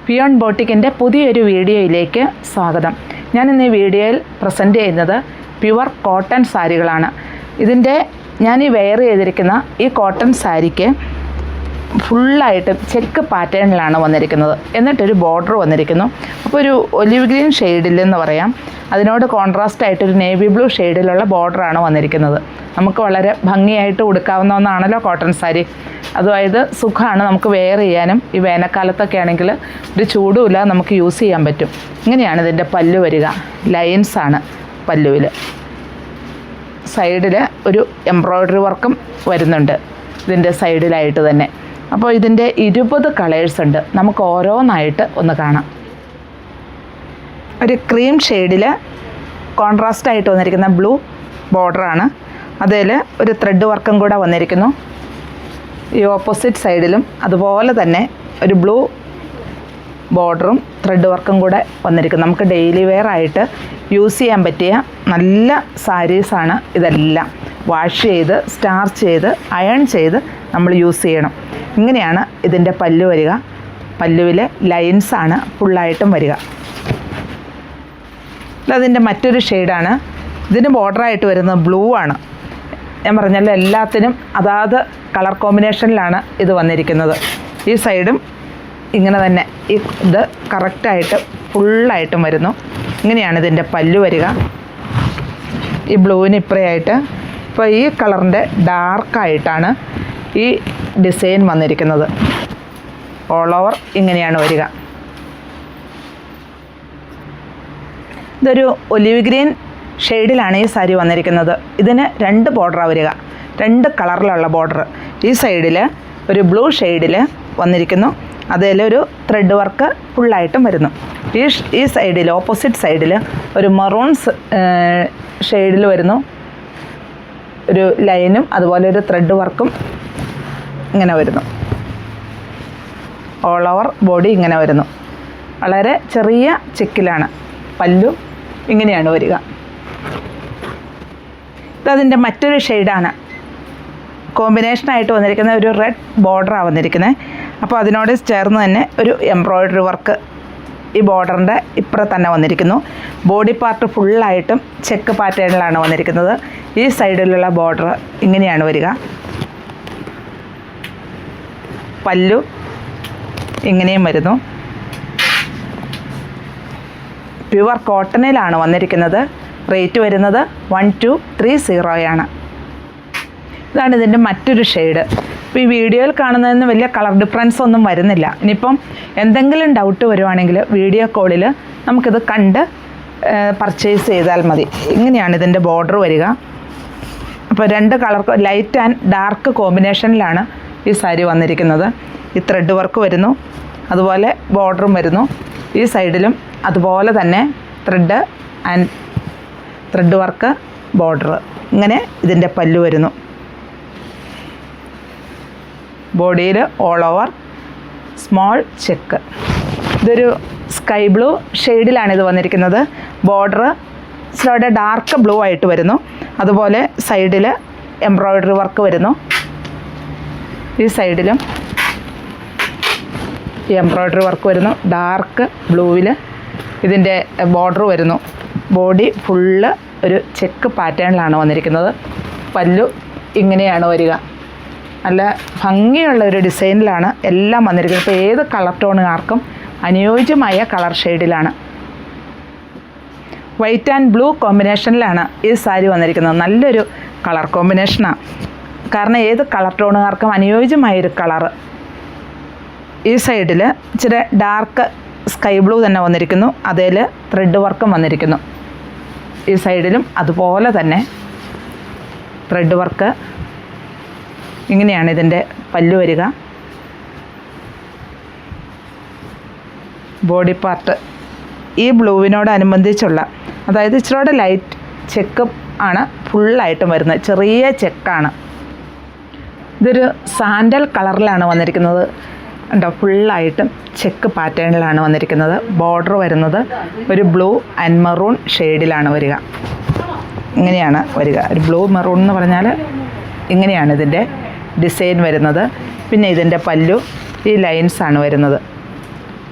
Peon ബോട്ടിക്കിൻ്റെ പുതിയൊരു വീഡിയോയിലേക്ക് സ്വാഗതം. ഞാനിന്ന് ഈ വീഡിയോയിൽ പ്രസൻറ്റ് ചെയ്യുന്നത് പ്യുവർ കോട്ടൺ സാരികളാണ്. ഞാൻ വെയർ ചെയ്തിരിക്കുന്ന ഈ കോട്ടൺ സാരിക്ക് ഫുള്ളായിട്ട് ചെക്ക് പാറ്റേണിലാണ് വന്നിരിക്കുന്നത്. എന്നിട്ടൊരു ബോർഡർ വന്നിരിക്കുന്നു. അപ്പോൾ ഒരു ഒലിവ് ഗ്രീൻ ഷെയ്ഡിലെന്ന് പറയാം. അതിനോട് കോൺട്രാസ്റ്റ് ആയിട്ടൊരു നേവി ബ്ലൂ ഷെയ്ഡിലുള്ള ബോർഡറാണ് വന്നിരിക്കുന്നത്. നമുക്ക് വളരെ ഭംഗിയായിട്ട് ഉടുക്കാവുന്ന ഒന്നാണല്ലോ കോട്ടൺ സാരി. അതായത് സുഖമാണ് നമുക്ക് വെയർ ചെയ്യാനും. ഈ വേനൽക്കാലത്തൊക്കെ ആണെങ്കിൽ ഒരു ചൂടുമില്ല, നമുക്ക് യൂസ് ചെയ്യാൻ പറ്റും. ഇങ്ങനെയാണ് ഇതിൻ്റെ പല്ലു വരിക. ലൈൻസാണ് പല്ലുവിൽ. സൈഡിൽ ഒരു എംബ്രോയ്ഡറി വർക്കും വരുന്നുണ്ട് ഇതിൻ്റെ സൈഡിലായിട്ട് തന്നെ. അപ്പോൾ ഇതിൻ്റെ 20 കളേഴ്സ് ഉണ്ട്. നമുക്ക് ഓരോന്നായിട്ട് ഒന്ന് കാണാം. ഒരു ക്രീം ഷെയ്ഡിൽ കോൺട്രാസ്റ്റ് ആയിട്ട് വന്നിരിക്കുന്ന ബ്ലൂ ബോർഡറാണ്. അതിൽ ഒരു ത്രെഡ് വർക്കും കൂടെ വന്നിരിക്കുന്നു. ഈ ഓപ്പോസിറ്റ് സൈഡിലും അതുപോലെ തന്നെ ഒരു ബ്ലൂ ബോർഡറും ത്രെഡ് വർക്കും കൂടെ വന്നിരിക്കുന്നു. നമുക്ക് ഡെയിലി വെയർ ആയിട്ട് യൂസ് ചെയ്യാൻ പറ്റിയ നല്ല സാരീസാണ് ഇതെല്ലാം. വാഷ് ചെയ്ത് സ്റ്റാർച്ച് ചെയ്ത് അയൺ ചെയ്ത് നമ്മൾ യൂസ് ചെയ്യണം. ഇങ്ങനെയാണ് ഇതിൻ്റെ പല്ലു വരിക. പല്ലുവിൽ ലൈൻസാണ് ഫുള്ളായിട്ടും വരിക. അതിൻ്റെ മറ്റൊരു ഷെയ്ഡാണ്. ഇതിന് ബോർഡറായിട്ട് വരുന്നത് ബ്ലൂ ആണ്. ഞാൻ പറഞ്ഞല്ലോ, എല്ലാത്തിനും അതാത് കളർ കോമ്പിനേഷനിലാണ് ഇത് വന്നിരിക്കുന്നത്. ഈ സൈഡും ഇങ്ങനെ തന്നെ ഇത് കറക്റ്റായിട്ട് ഫുള്ളായിട്ടും വരുന്നു. ഇങ്ങനെയാണ് ഇതിൻ്റെ പല്ലു വരിക. ഈ ബ്ലൂവിന് ഇപ്പറയായിട്ട് ഇപ്പോൾ ഈ കളറിൻ്റെ ഡാർക്കായിട്ടാണ് ഈ ഡിസൈൻ വന്നിരിക്കുന്നത്. ഓൾ ഓവർ ഇങ്ങനെയാണ് വരിക. ഇതൊരു ഒലിവ് ഗ്രീൻ ഷെയ്ഡിലാണ് ഈ സാരി വന്നിരിക്കുന്നത്. ഇതിന് 2 ബോർഡറാണ് വരിക, 2 കളറിലുള്ള ബോർഡർ. ഈ സൈഡിൽ ഒരു ബ്ലൂ ഷെയ്ഡിൽ വന്നിരിക്കുന്നു. അതിലൊരു ത്രെഡ് വർക്ക് ഫുള്ളായിട്ടും വരുന്നു. ഈ സൈഡിൽ ഓപ്പോസിറ്റ് സൈഡിൽ ഒരു മറൂൺ ഷെയ്ഡിൽ വരുന്നു. ഒരു ലൈനും അതുപോലെ ഒരു ത്രെഡ് വർക്കും ഇങ്ങനെ വരുന്നു. ഓൾ ഓവർ ബോഡി ഇങ്ങനെ വരുന്നു. വളരെ ചെറിയ ചെക്കിലാണ് പല്ലു. ഇങ്ങനെയാണ് വരിക. ഇതതിൻ്റെ മറ്റൊരു ഷെയ്ഡാണ്. കോമ്പിനേഷനായിട്ട് വന്നിരിക്കുന്ന ഒരു റെഡ് ബോർഡറാണ് വന്നിരിക്കുന്നത്. അപ്പോൾ അതിനോട് ചേർന്ന് തന്നെ ഒരു എംബ്രോയ്ഡറി വർക്ക് ഈ ബോർഡറിൻ്റെ ഇപ്പുറം തന്നെ വന്നിരിക്കുന്നു. ബോഡി പാർട്ട് ഫുള്ളായിട്ടും ചെക്ക് പാറ്റേണിലാണ് വന്നിരിക്കുന്നത്. ഈ സൈഡിലുള്ള ബോർഡർ ഇങ്ങനെയാണ് വരിക. പല്ലു ഇങ്ങനെയും വരുന്നു. പ്യുവർ കോട്ടണിലാണ് വന്നിരിക്കുന്നത്. റേറ്റ് വരുന്നത് 1230 ഇതാണ് ഇതിൻ്റെ മറ്റൊരു ഷെയ്ഡ്. ഇപ്പോൾ ഈ വീഡിയോയിൽ കാണുന്നതിന് വലിയ കളർ ഡിഫറൻസ് ഒന്നും വരുന്നില്ല. ഇനിയിപ്പം എന്തെങ്കിലും ഡൗട്ട് വരുവാണെങ്കിൽ വീഡിയോ കോളിൽ നമുക്കിത് കണ്ട് പർച്ചേസ് ചെയ്താൽ മതി. ഇങ്ങനെയാണ് ഇതിൻ്റെ ബോർഡർ വരിക. അപ്പോൾ 2 കളർ ലൈറ്റ് ആൻഡ് ഡാർക്ക് കോമ്പിനേഷനിലാണ് ഈ സാരി വന്നിരിക്കുന്നത്. ഈ ത്രെഡ് വർക്ക് വരുന്നു, അതുപോലെ ബോർഡറും വരുന്നു. ഈ സൈഡിലും അതുപോലെ തന്നെ ത്രെഡ് വർക്ക് ബോർഡർ. ഇങ്ങനെ ഇതിൻ്റെ പല്ലു വരുന്നു. ബോഡിയിൽ ഓൾ ഓവർ സ്മോൾ ചെക്ക്. ഇതൊരു സ്കൈ ബ്ലൂ ഷെയ്ഡിലാണ് ഇത് വന്നിരിക്കുന്നത്. ബോർഡർ ഇച്ചിരി ഡാർക്ക് ബ്ലൂ ആയിട്ട് വരുന്നു. അതുപോലെ സൈഡിൽ എംബ്രോയ്ഡറി വർക്ക് വരുന്നു. ഈ സൈഡിലും ഈ എംബ്രോയ്ഡറി വർക്ക് വരുന്നു. ഡാർക്ക് ബ്ലൂവിൽ ഇതിൻ്റെ ബോർഡർ വരുന്നു. ബോഡി ഫുള്ള് ഒരു ചെക്ക് പാറ്റേണിലാണ് വന്നിരിക്കുന്നത്. പല്ലു ഇങ്ങനെയാണ് വരിക. നല്ല ഭംഗിയുള്ള ഒരു ഡിസൈനിലാണ് എല്ലാം വന്നിരിക്കുന്നത്. ഇപ്പോൾ ഏത് കളർ ടോണുകാർക്കും അനുയോജ്യമായ കളർ ഷെയ്ഡിലാണ്. വൈറ്റ് ആൻഡ് ബ്ലൂ കോമ്പിനേഷനിലാണ് ഈ സാരി വന്നിരിക്കുന്നത്. നല്ലൊരു കളർ കോമ്പിനേഷനാണ്. കാരണം ഏത് കളർ ടോണുകാർക്കും അനുയോജ്യമായൊരു കളറ്. ഈ സൈഡിൽ ഇച്ചിരി ഡാർക്ക് സ്കൈ ബ്ലൂ തന്നെ വന്നിരിക്കുന്നു. അതിൽ ത്രെഡ് വർക്കും വന്നിരിക്കുന്നു. ഈ സൈഡിലും അതുപോലെ തന്നെ ത്രെഡ് വർക്ക്. ഇങ്ങനെയാണ് ഇതിൻ്റെ പല്ലു വരിക. ബോഡി പാർട്ട് ഈ ബ്ലൂവിനോടനുബന്ധിച്ചുള്ള, അതായത് ഇച്ചിരി ലൈറ്റ് ചെക്കും ആണ് ഫുള്ളായിട്ടും വരുന്നത്. ചെറിയ ചെക്കാണ്. ഇതൊരു സാൻഡൽ കളറിലാണ് വന്നിരിക്കുന്നത്. ഉണ്ടോ, ഫുള്ളായിട്ടും ചെക്ക് പാറ്റേണിലാണ് വന്നിരിക്കുന്നത്. ബോർഡർ വരുന്നത് ഒരു ബ്ലൂ ആൻഡ് മെറൂൺ ഷെയ്ഡിലാണ് വരിക. ഇങ്ങനെയാണ് വരിക. ഒരു ബ്ലൂ മെറൂൺ എന്ന് പറഞ്ഞാൽ ഇങ്ങനെയാണ് ഇതിൻ്റെ ഡിസൈൻ വരുന്നത്. പിന്നെ ഇതിൻ്റെ പല്ലു ഈ ലൈൻസാണ് വരുന്നത്.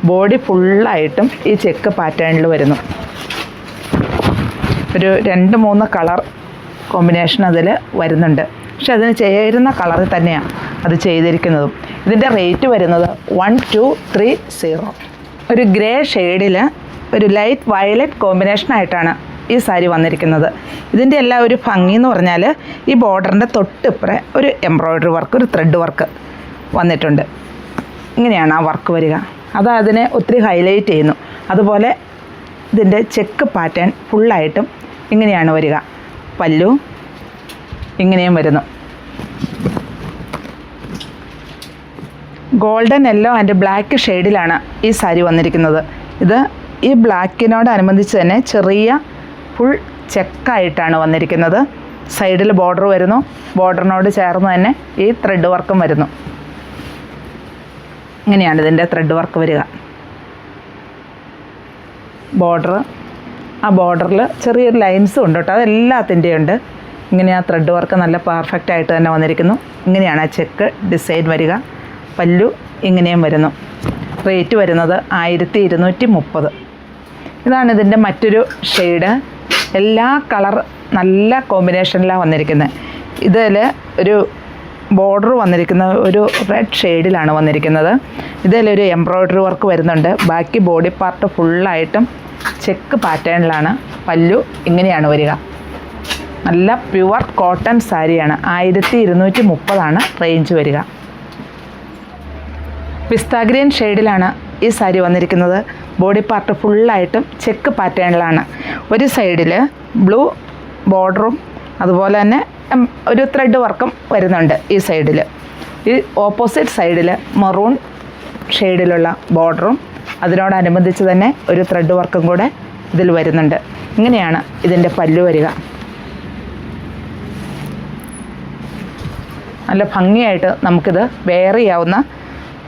ബോഡി ഫുള്ളായിട്ടും ഈ ചെക്ക് പാറ്റേണിൽ വരുന്നു. ഒരു 2-3 കളർ കോമ്പിനേഷൻ അതിൽ വരുന്നുണ്ട്. പക്ഷെ അതിന് ചേരുന്ന കളറിൽ തന്നെയാണ് അത് ചെയ്തിരിക്കുന്നതും. ഇതിൻ്റെ റേറ്റ് വരുന്നത് 1230. ഒരു ഗ്രേ ഷെയ്ഡിൽ ഒരു ലൈറ്റ് വയലറ്റ് കോമ്പിനേഷനായിട്ടാണ് ഈ സാരി വന്നിരിക്കുന്നത്. ഇതിൻ്റെ എല്ലാം ഒരു ഭംഗി എന്ന് പറഞ്ഞാൽ ഈ ബോർഡറിൻ്റെ തൊട്ടിപ്പുറം ഒരു എംബ്രോയ്ഡറി വർക്ക്, ഒരു ത്രെഡ് വർക്ക് വന്നിട്ടുണ്ട്. ഇങ്ങനെയാണ് ആ വർക്ക് വരിക. അത് അതിനെ ഒത്തിരി ഹൈലൈറ്റ് ചെയ്യുന്നു. അതുപോലെ ഇതിൻ്റെ ചെക്ക് പാറ്റേൺ ഫുള്ളായിട്ടും ഇങ്ങനെയാണ് വരിക. പല്ലു ഇങ്ങനെയും വരുന്നു. ഗോൾഡൻ യെല്ലോ ആൻഡ് ബ്ലാക്ക് ഷെയ്ഡിലാണ് ഈ സാരി വന്നിരിക്കുന്നത്. ഇത് ഈ ബ്ലാക്കിനോടനുബന്ധിച്ച് തന്നെ ചെറിയ ഫുൾ ചെക്കായിട്ടാണ് വന്നിരിക്കുന്നത്. സൈഡിൽ ബോർഡർ വരുന്നു. ബോർഡറിനോട് ചേർന്ന് തന്നെ ഈ ത്രെഡ് വർക്കും വരുന്നു. ഇങ്ങനെയാണ് ഇതിൻ്റെ ത്രെഡ് വർക്ക് വരിക. ബോർഡർ, ആ ബോർഡറിൽ ചെറിയൊരു ലൈൻസും ഉണ്ട് കേട്ടോ, അതെല്ലാത്തിൻ്റെയും ഉണ്ട്. ഇങ്ങനെ ആ ത്രെഡ് വർക്ക് നല്ല പെർഫെക്റ്റ് ആയിട്ട് തന്നെ വന്നിരിക്കുന്നു. ഇങ്ങനെയാണ് ആ ചെക്ക് ഡിസൈൻ വരിക. പല്ലു ഇങ്ങനെയും വരുന്നു. റേറ്റ് വരുന്നത് 1230. ഇതാണ് ഇതിൻ്റെ മറ്റൊരു ഷെയ്ഡ്. എല്ലാ കളർ നല്ല കോമ്പിനേഷനിലാണ് വന്നിരിക്കുന്നത്. ഇതിൽ ഒരു ബോർഡർ വന്നിരിക്കുന്ന ഒരു റെഡ് ഷെയ്ഡിലാണ് വന്നിരിക്കുന്നത്. ഇതിലൊരു എംബ്രോയ്ഡറി വർക്ക് വരുന്നുണ്ട്. ബാക്കി ബോഡി പാർട്ട് ഫുള്ളായിട്ടും ചെക്ക് പാറ്റേണിലാണ്. പല്ലു ഇങ്ങനെയാണ് വരിക. നല്ല പ്യുവർ കോട്ടൺ സാരിയാണ്. 1230 റേഞ്ച് വരിക. പിസ്ത ഗ്രീൻ ഷെയ്ഡിലാണ് ഈ സാരി വന്നിരിക്കുന്നത്. ബോഡി പാർട്ട് ഫുള്ളായിട്ടും ചെക്ക് പാറ്റേണിലാണ്. ഒരു സൈഡിൽ ബ്ലൂ ബോർഡറും അതുപോലെ തന്നെ ഒരു ത്രെഡ് വർക്കും വരുന്നുണ്ട് ഈ സൈഡിൽ. ഈ ഓപ്പോസിറ്റ് സൈഡിൽ മെറൂൺ ഷെയ്ഡിലുള്ള ബോർഡറും അതിനോടനുബന്ധിച്ച് തന്നെ ഒരു ത്രെഡ് വർക്കും കൂടെ ഇതിൽ വരുന്നുണ്ട്. ഇങ്ങനെയാണ് ഇതിൻ്റെ പല്ലു വരിക. നല്ല ഭംഗിയായിട്ട് നമുക്കിത് വെയർ ചെയ്യാവുന്ന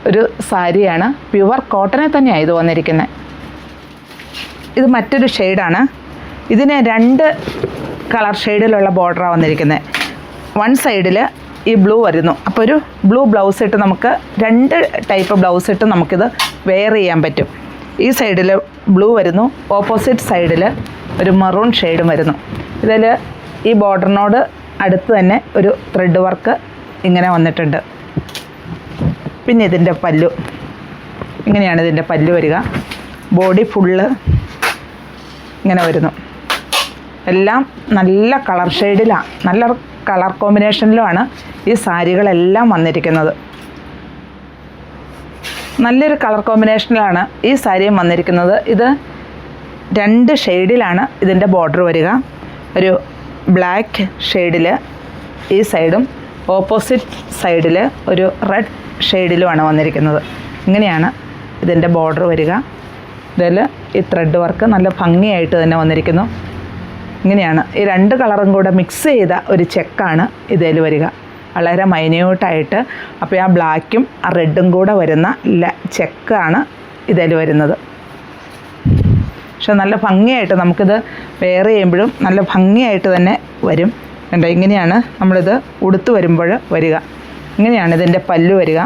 ഒരു സാരിയാണ്. പ്യുവർ കോട്ടണിൽ തന്നെയാണ് ഇത് വന്നിരിക്കുന്നത്. ഇത് മറ്റൊരു ഷെയ്ഡാണ്. ഇതിന് 2 കളർ ഷെയ്ഡിലുള്ള ബോർഡറാണ് വന്നിരിക്കുന്നത്. വൺ സൈഡിൽ ഈ ബ്ലൂ വരുന്നു. അപ്പോൾ ഒരു ബ്ലൂ ബ്ലൗസ് ഇട്ട് നമുക്ക് 2 ടൈപ്പ് ബ്ലൗസ് ഇട്ട് നമുക്കിത് വെയർ ചെയ്യാൻ പറ്റും. ഈ സൈഡിൽ ബ്ലൂ വരുന്നു. ഓപ്പോസിറ്റ് സൈഡിൽ ഒരു മെറൂൺ ഷെയ്ഡും വരുന്നു. ഇതിൽ ഈ ബോർഡറിനോട് അടുത്ത് തന്നെ ഒരു ത്രെഡ് വർക്ക് ഇങ്ങനെ വന്നിട്ടുണ്ട്. പിന്നെ ഇതിൻ്റെ പല്ലു ഇങ്ങനെയാണ് ഇതിൻ്റെ പല്ലു വരിക. ബോഡി ഫുള്ള് ഇങ്ങനെ വരുന്നു. എല്ലാം നല്ല കളർ ഷെയ്ഡിലാണ്, നല്ല കളർ കോമ്പിനേഷനിലുമാണ് ഈ സാരികളെല്ലാം വന്നിരിക്കുന്നത്. നല്ലൊരു കളർ കോമ്പിനേഷനിലാണ് ഈ സാരിയും വന്നിരിക്കുന്നത്. ഇത് 2 ഷെയ്ഡിലാണ് ഇതിൻ്റെ ബോർഡർ വരിക. ഒരു ബ്ലാക്ക് ഷെയ്ഡിൽ ഈ സൈഡും ഓപ്പോസിറ്റ് സൈഡിൽ ഒരു റെഡ് ഷെയ്ഡിലുമാണ് വന്നിരിക്കുന്നത്. ഇങ്ങനെയാണ് ഇതിൻ്റെ ബോർഡർ വരിക. ഇതിൽ ഈ ത്രെഡ് വർക്ക് നല്ല ഭംഗിയായിട്ട് തന്നെ വന്നിരിക്കുന്നു. ഇങ്ങനെയാണ് ഈ 2 കളറും കൂടെ മിക്സ് ചെയ്ത ഒരു ചെക്കാണ് ഇതിൽ വരിക. വളരെ മൈന്യൂട്ടായിട്ട്. അപ്പോൾ ആ ബ്ലാക്കും ആ റെഡും കൂടെ വരുന്ന ചെക്കാണ് ഇതിൽ വരുന്നത്. പക്ഷെ നല്ല ഭംഗിയായിട്ട് നമുക്കിത് വെയർ ചെയ്യുമ്പോഴും നല്ല ഭംഗിയായിട്ട് തന്നെ വരും. കണ്ടോ, ഇങ്ങനെയാണ് നമ്മളിത് ഉടുത്ത് വരുമ്പോൾ വരിക. ഇങ്ങനെയാണ് ഇതിൻ്റെ പല്ലു വരിക.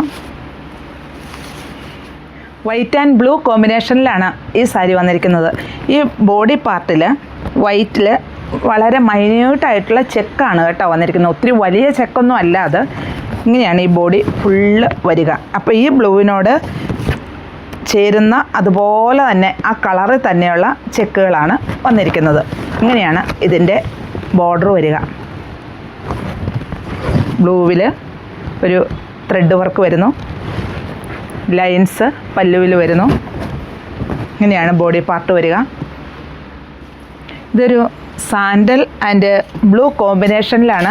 വൈറ്റ് ആൻഡ് ബ്ലൂ കോമ്പിനേഷനിലാണ് ഈ സാരി വന്നിരിക്കുന്നത്. ഈ ബോഡി പാർട്ടിൽ വൈറ്റിൽ വളരെ മൈന്യൂട്ടായിട്ടുള്ള ചെക്കാണ് കേട്ടോ വന്നിരിക്കുന്നത്. ഒത്തിരി വലിയ ചെക്കൊന്നും അല്ല അത്. ഇങ്ങനെയാണ് ഈ ബോഡി ഫുള്ള് വരിക. അപ്പോൾ ഈ ബ്ലൂവിനോട് ചേരുന്ന അതുപോലെ തന്നെ ആ കളറിൽ തന്നെയുള്ള ചെക്കുകളാണ് വന്നിരിക്കുന്നത്. ഇങ്ങനെയാണ് ഇതിൻ്റെ ബോർഡർ വരിക. ബ്ലൂവിൽ ഒരു ത്രെഡ് വർക്ക് വരുന്നു. ലൈൻസ് പല്ലുവിൽ വരുന്നു. ഇങ്ങനെയാണ് ബോഡി പാർട്ട് വരിക. ഇതൊരു സാൻഡൽ ആൻഡ് ബ്ലൂ കോമ്പിനേഷനിലാണ്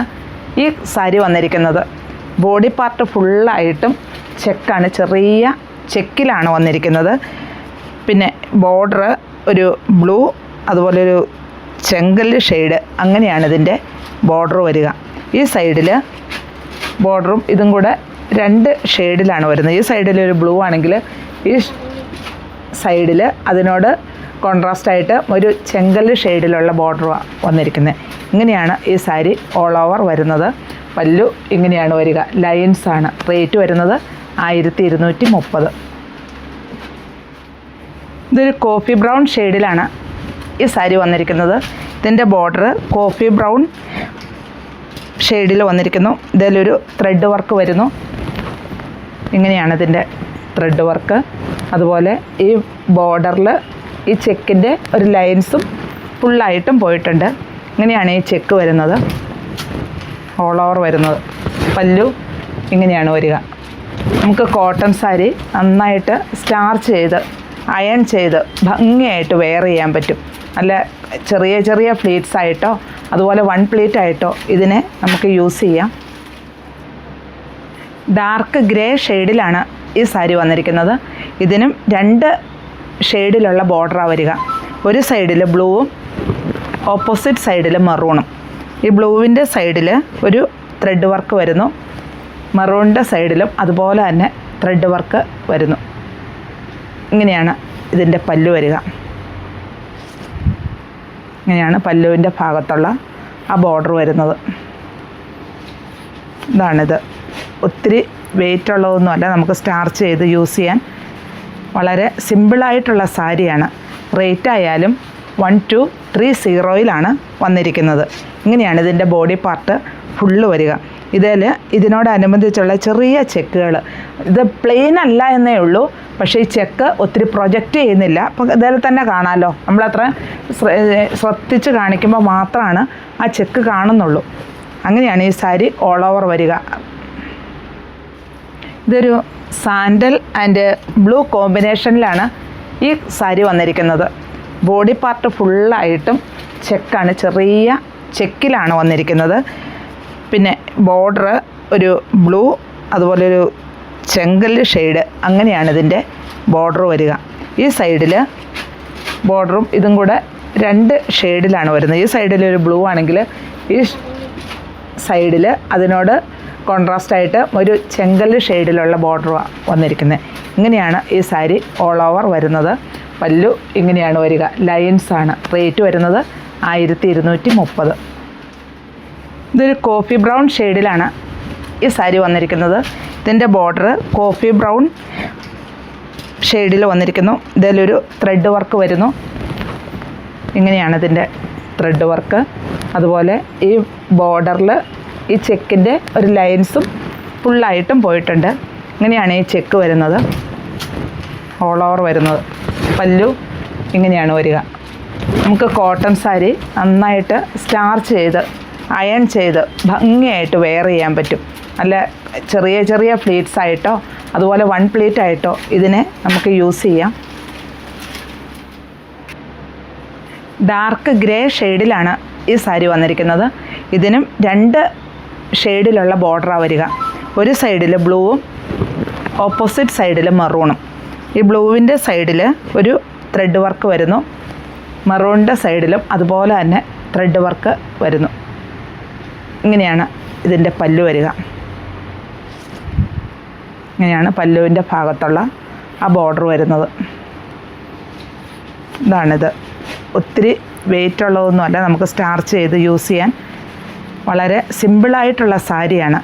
ഈ സാരി വന്നിരിക്കുന്നത്. ബോഡി പാർട്ട് ഫുള്ളായിട്ടും ചെക്കാണ്, ചെറിയ ചെക്കിലാണ് വന്നിരിക്കുന്നത്. പിന്നെ ബോർഡർ ഒരു ബ്ലൂ, അതുപോലെ ഒരു ചെങ്കല്ല് ഷെയ്ഡ്, അങ്ങനെയാണ് ഇതിൻ്റെ ബോർഡർ വരിക. ഈ സൈഡിൽ ബോർഡറും ഇതും കൂടെ 2 ഷെയ്ഡിലാണ് വരുന്നത്. ഈ സൈഡിൽ ഒരു ബ്ലൂ ആണെങ്കിൽ ഈ സൈഡിൽ അതിനോട് കോൺട്രാസ്റ്റായിട്ട് ഒരു ചെങ്കല്ല് ഷെയ്ഡിലുള്ള ബോർഡറുമാണ് വന്നിരിക്കുന്നത്. ഇങ്ങനെയാണ് ഈ സാരി ഓൾ ഓവർ വരുന്നത്. പല്ലു ഇങ്ങനെയാണ് വരിക. ലൈൻസാണ്. റേറ്റ് വരുന്നത് 1230. ഇതൊരു കോഫി ബ്രൗൺ ഷെയ്ഡിലാണ് ഈ സാരി വന്നിരിക്കുന്നത്. ഇതിൻ്റെ ബോർഡർ കോഫി ബ്രൗൺ ഷെയ്ഡിൽ വന്നിരിക്കുന്നു. ഇതിലൊരു ത്രെഡ് വർക്ക് വരുന്നു. ഇങ്ങനെയാണ് ഇതിൻ്റെ ത്രെഡ് വർക്ക്. അതുപോലെ ഈ ബോർഡറിൽ ഈ ചെക്കിൻ്റെ ഒരു ലൈൻസും ഫുള്ളായിട്ടും പോയിട്ടുണ്ട്. ഇങ്ങനെയാണ് ഈ ചെക്ക് വരുന്നത്, ഓൾ ഓവർ വരുന്നത്. പല്ലു ഇങ്ങനെയാണ് വരിക. നമുക്ക് കോട്ടൺ സാരി നന്നായിട്ട് സ്റ്റാർച്ച് ചെയ്ത് അയൺ ചെയ്ത് ഭംഗിയായിട്ട് വെയർ ചെയ്യാൻ പറ്റും. നല്ല ചെറിയ ചെറിയ പ്ലീറ്റ്സ് ആയിട്ടോ അതുപോലെ വൺ പ്ലീറ്റ് ആയിട്ടോ ഇതിനെ നമുക്ക് യൂസ് ചെയ്യാം. ഡാർക്ക് ഗ്രേ ഷെയ്ഡിലാണ് ഈ സാരി വന്നിരിക്കുന്നത്. ഇതിനും 2 ഷെയ്ഡിലുള്ള ബോർഡറാണ് വരിക. ഒരു സൈഡിൽ ബ്ലൂവും ഓപ്പോസിറ്റ് സൈഡിൽ മെറൂണും. ഈ ബ്ലൂവിൻ്റെ സൈഡിൽ ഒരു ത്രെഡ് വർക്ക് വരുന്നു. മെറൂണിൻ്റെ സൈഡിലും അതുപോലെ തന്നെ ത്രെഡ് വർക്ക് വരുന്നു. ഇങ്ങനെയാണ് ഇതിൻ്റെ പല്ലു വരിക. ഇങ്ങനെയാണ് പല്ലുവിൻ്റെ ഭാഗത്തുള്ള ആ ബോർഡർ വരുന്നത്. ഇതാണിത്. ഒത്തിരി വെയിറ്റ് ഉള്ളതൊന്നുമല്ല, നമുക്ക് സ്റ്റാർച്ച് ചെയ്ത് യൂസ് ചെയ്യാൻ വളരെ സിമ്പിളായിട്ടുള്ള സാരിയാണ്. റേറ്റ് ആയാലും 1230 വന്നിരിക്കുന്നത്. ഇങ്ങനെയാണ് ഇതിൻ്റെ ബോഡി പാർട്ട് ഫുള്ള് വരിക. ഇതിനോടനുബന്ധിച്ചുള്ള ചെറിയ ചെക്കുകൾ, ഇത് പ്ലെയിൻ അല്ല എന്നേ ഉള്ളൂ, പക്ഷേ ഈ ചെക്ക് ഒത്തിരി പ്രൊജക്റ്റ് ചെയ്യുന്നില്ല. അപ്പോൾ ഇതിൽ തന്നെ കാണാമല്ലോ, നമ്മളത്ര ശ്രദ്ധിച്ച് കാണിക്കുമ്പോൾ മാത്രമാണ് ആ ചെക്ക് കാണുന്നുള്ളൂ. അങ്ങനെയാണ് ഈ സാരി ഓൾ ഓവർ വരിക. ഇതൊരു സാൻഡൽ ആൻഡ് ബ്ലൂ കോമ്പിനേഷനിലാണ് ഈ സാരി വന്നിരിക്കുന്നത്. ബോഡി പാർട്ട് ഫുള്ളായിട്ടും ചെക്കാണ്, ചെറിയ ചെക്കിലാണ് വന്നിരിക്കുന്നത്. പിന്നെ ബോർഡർ ഒരു ബ്ലൂ അതുപോലെ ഒരു ചെങ്കല്ല് ഷെയ്ഡ്, അങ്ങനെയാണ് ഇതിൻ്റെ ബോർഡർ വരിക. ഈ സൈഡിൽ ബോർഡറും ഇതും കൂടെ 2 ഷെയ്ഡിലാണ് വരുന്നത്. ഈ സൈഡിൽ ഒരു ബ്ലൂ ആണെങ്കിൽ ഈ സൈഡിൽ അതിനോട് കോൺട്രാസ്റ്റായിട്ട് ഒരു ചെങ്കല്ല് ഷെയ്ഡിലുള്ള ബോർഡർ വന്നിരിക്കുന്നത്. ഇങ്ങനെയാണ് ഈ സാരി ഓൾ ഓവർ വരുന്നത്. പല്ലു ഇങ്ങനെയാണ് വരിക, ലൈൻസാണ്. റേറ്റ് വരുന്നത് 1230. ഇതൊരു കോഫി ബ്രൗൺ ഷെയ്ഡിലാണ് ഈ സാരി വന്നിരിക്കുന്നത്. ഇതിൻ്റെ ബോർഡർ കോഫി ബ്രൗൺ ഷെയ്ഡിൽ വന്നിരിക്കുന്നു. ഇതിലൊരു ത്രെഡ് വർക്ക് വരുന്നു. ഇങ്ങനെയാണ് ഇതിൻ്റെ ത്രെഡ് വർക്ക്. അതുപോലെ ഈ ബോർഡറിൽ ഈ ചെക്കിൻ്റെ ഒരു ലൈൻസും ഫുള്ളായിട്ടും പോയിട്ടുണ്ട്. ഇങ്ങനെയാണ് ഈ ചെക്ക് വരുന്നത്, ഓൾ ഓവർ വരുന്നത്. പല്ലു ഇങ്ങനെയാണ് വരിക. നമുക്ക് കോട്ടൺ സാരി നന്നായിട്ട് സ്റ്റാർച്ച് ചെയ്ത് അയൺ ചെയ്ത് ഭംഗിയായിട്ട് വെയർ ചെയ്യാൻ പറ്റും. നല്ല ചെറിയ ചെറിയ പ്ലീറ്റ്സ് ആയിട്ടോ അതുപോലെ വൺ പ്ലീറ്റ് ആയിട്ടോ ഇതിനെ നമുക്ക് യൂസ് ചെയ്യാം. ഡാർക്ക് ഗ്രേ ഷെയ്ഡിലാണ് ഈ സാരി വന്നിരിക്കുന്നത്. ഇതിനും 2 ഷെയ്ഡിലുള്ള ബോർഡറാണ് വരിക. ഒരു സൈഡിൽ ബ്ലൂവും ഓപ്പോസിറ്റ് സൈഡിൽ മെറൂണും. ഈ ബ്ലൂവിൻ്റെ സൈഡിൽ ഒരു ത്രെഡ് വർക്ക് വരുന്നു. മെറൂണിൻ്റെ സൈഡിലും അതുപോലെ തന്നെ ത്രെഡ് വർക്ക് വരുന്നു. ഇങ്ങനെയാണ് ഇതിൻ്റെ പല്ലു വരിക. ഇങ്ങനെയാണ് പല്ലുവിൻ്റെ ഭാഗത്തുള്ള ആ ബോർഡർ വരുന്നത്. ഇതാണിത്. ഒത്തിരി വെയിറ്റ് ഉള്ളതൊന്നുമല്ല, നമുക്ക് സ്റ്റാർച്ച് ചെയ്ത് യൂസ് ചെയ്യാൻ വളരെ സിമ്പിളായിട്ടുള്ള സാരിയാണ്.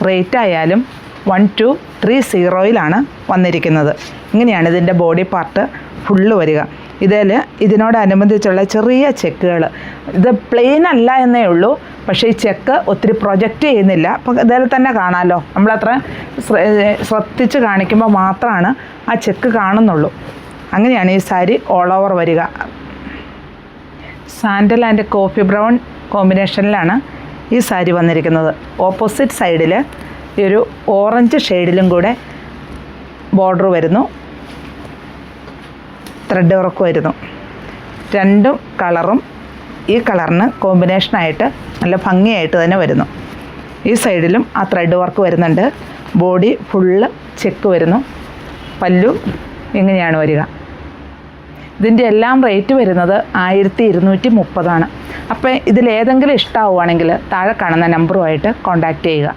റേറ്റ് ആയാലും 1230 വന്നിരിക്കുന്നത്. ഇങ്ങനെയാണ് ഇതിൻ്റെ ബോഡി പാർട്ട് ഫുള്ള് വരിക. ഇതിനോടനുബന്ധിച്ചുള്ള ചെറിയ ചെക്കുകൾ, ഇത് പ്ലെയിൻ അല്ല എന്നേ ഉള്ളൂ, പക്ഷേ ഈ ചെക്ക് ഒത്തിരി പ്രൊജക്റ്റ് ചെയ്യുന്നില്ല. അപ്പോൾ ഇതിൽ തന്നെ കാണാമല്ലോ, നമ്മളത്ര ശ്രദ്ധിച്ച് കാണിക്കുമ്പോൾ മാത്രമാണ് ആ ചെക്ക് കാണുന്നുള്ളൂ. അങ്ങനെയാണ് ഈ സാരി ഓൾ ഓവർ വരിക. സാൻഡൽ ആൻഡ് കോഫി ബ്രൗൺ കോമ്പിനേഷനിലാണ് ഈ സാരി വന്നിരിക്കുന്നത്. ഓപ്പോസിറ്റ് സൈഡിൽ ഈ ഒരു ഓറഞ്ച് ഷെയ്ഡിലും കൂടെ ബോർഡർ വരുന്നു, ത്രെഡ് വർക്ക് വരുന്നു. 2 കളറും ഈ കളറിന് കോമ്പിനേഷനായിട്ട് നല്ല ഭംഗിയായിട്ട് തന്നെ വരുന്നു. ഈ സൈഡിലും ആ ത്രെഡ് വർക്ക് വരുന്നുണ്ട്. ബോഡി ഫുള്ള് ചെക്ക് വരുന്നു. പല്ലു ഇങ്ങനെയാണ് വരിക. ഇതിൻ്റെ എല്ലാം റേറ്റ് വരുന്നത് 1230. അപ്പോൾ ഇതിലേതെങ്കിലും ഇഷ്ടമാവുകയാണെങ്കിൽ താഴെ കാണുന്ന നമ്പറുമായിട്ട് കോൺടാക്റ്റ് ചെയ്യുക.